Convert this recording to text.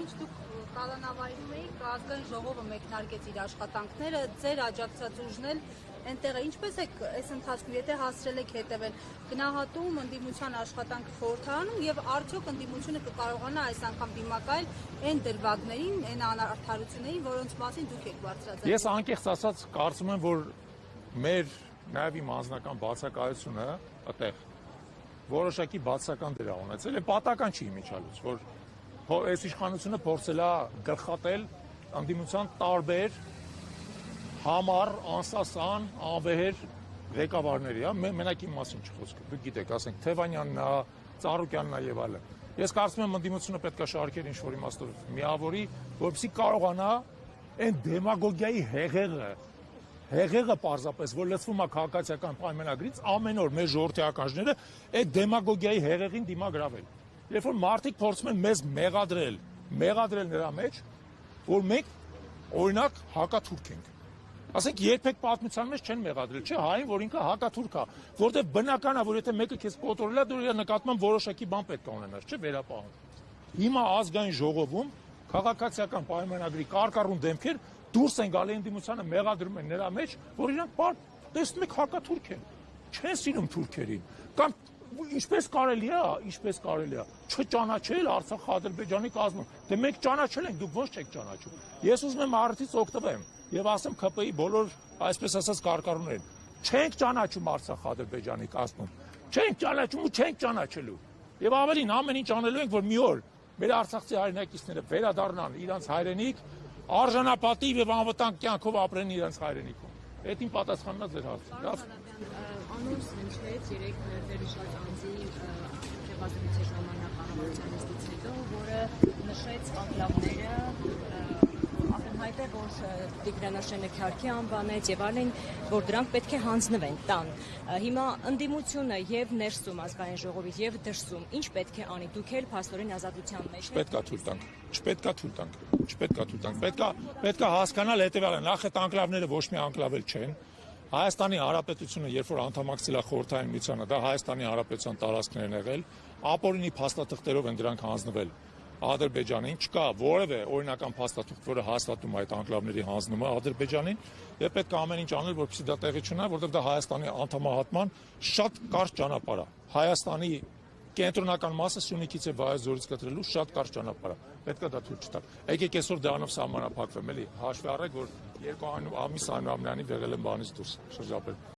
ինչ դուք կալանավայրում էիք, ազգային ժողովը մեկնարկեց իր աշխատանքները, ձեր աջակցած ուժն էլ այնտեղ է, ինչպես եք այս ընթացքում, եթե հասցրել եք հետևել, գնահատում ընդդիմության աշխատանքը խորհրդարանում եւ արդյոք ընդդիմությունը կկարողանա այս անգամ դիմակայել այն դրվագներին, այն անարդարություններին, որոնց մասին դուք եք բարձրացրել։ Ես անկեղծ ասած կարծում եմ, որ մեր նաեւ իմ անձնական բացակայությունը այդտեղ որոշակի բացական դեր է ունեցել, պատական չի իմիջալուց, որ այս իշխանությունը փորձել է գլխատել ընդդիմության տարբեր համար, անսասան, անվեհեր ղեկավարների, մենակ իմ մասին չխոսքը, դուք գիտեք, ասենք Թևանյանն է, Ծառուկյանն է եւ այլն։ Ես կարծում եմ ընդդիմությունը պետք է շարքեր ինչ-որ իմաստով միավորի, որպեսզի կարողանա այն դեմագոգիայի հեղեղը պարզապես, որ լցվում է քաղաքացիական պայմանագրից, ամեն օր մեր ժողովրդի ականջները այդ դեմագոգիայի հեղեղին դիմագրավել։ Երբ որ մարդիկ փորձում են մեզ մեղադրել նրա մեջ, որ մենք օրինակ հակաթուրք ենք։ Ասենք երբեք պատմության մեջ չեն մեղադրել, չէ, հային, որ ինքը հակաթուրք է, որտեղ բնական է, որ եթե մեկը քեզ կոտորել է, դու իր նկատմամբ որոշակի բան պետք է ունենաս, չէ, վերապահում։ Հիմա ազգային ժողովում քաղաքացիական պայմանագրի կարկառուն դեմքեր դուրս են գալի ընդդիմությանը մեղադրում են նրա մեջ, որ իրանք տեսնում եք հակաթուրք են, չեն սիրում թուրքերին, կամ ինչպես կարելի է չճանաչել Արցախ-Ադրբեջանի կազմում, դե մենք ճանաչել ենք, դուք ո՞նց չեք ճանաչում։ Ես ուզում եմ առիթից օգտվեմ եւ ասեմ ՔՊ-ի բոլոր, այսպես ասած, կարկառուներին, չենք ճանաչում Արցախ-Ադրբեջանի կազմում, չենք ճանաչում ու չենք ճանաչելու։ Եվ ավելին ամեն ինչ անելու ենք, որ մի օր մեր արցախցի հայրենակիցները վերադառնան իրանց հայրենիք, արժանապատիվ եւ անվտանգ կյանքով ապրեն իրենց հայրենիքում։ Այդ իմ պատասխանն է ձեր հարցին։ Անոր սնչեց 3 վերհիշած անձի քեվազրույցի ժամանակ կառավարության նիստից հետո, որը նշեց անկլավները, ակնհայտ է, որ Տիգրան Քյարքի անվանեց եւ այլն, որ դրանք պետք է հանձնվեն տան։ Հիմա ընդդիմությունը եւ ներսում ազգային ժողովից եւ դրսում ինչ պետք է անի, դուք էլ փաստորեն ազատության մեջ եք։ Պետք է թույլ տանք։ Պետք է հասկանալ հետեւյալը, նախ այդ անկլավները ոչ մի անկլավ չեն։ Հայաստանի Հանրապետությունը, երբ որ անդամակցել է Խորհրդային Միությանը, դա Հայաստանի Հանրապետության տարածքներն են եղել, ապօրինի փաստաթղթերով են դրանք հանձնվել Ադրբեջանին, չկա որևէ օրինական փաստաթուղթ, որը հաստատում է այդ անկլավների հանձնումը Ադրբեջանին, եւ պետք է ամեն ինչ անել, որպեսզի դա տեղի չունենա, որովհետեւ դա Հայաստանի անդամահատման շատ կարճ ճանապարհ է։ Հայաստանի կենտրոնական մասը Սյունիքից եւ Վայոց կտրելու շատ կարճ ճանապարհ է։ Պետք է դա թույլ չտալ։ Եկեք այսօր դրանով սահմանափակվեմ, էլի հաշվի առեք, որ 2 ամիս այնուամենայնիվ եղել եմ բանից դուրս շրջապել։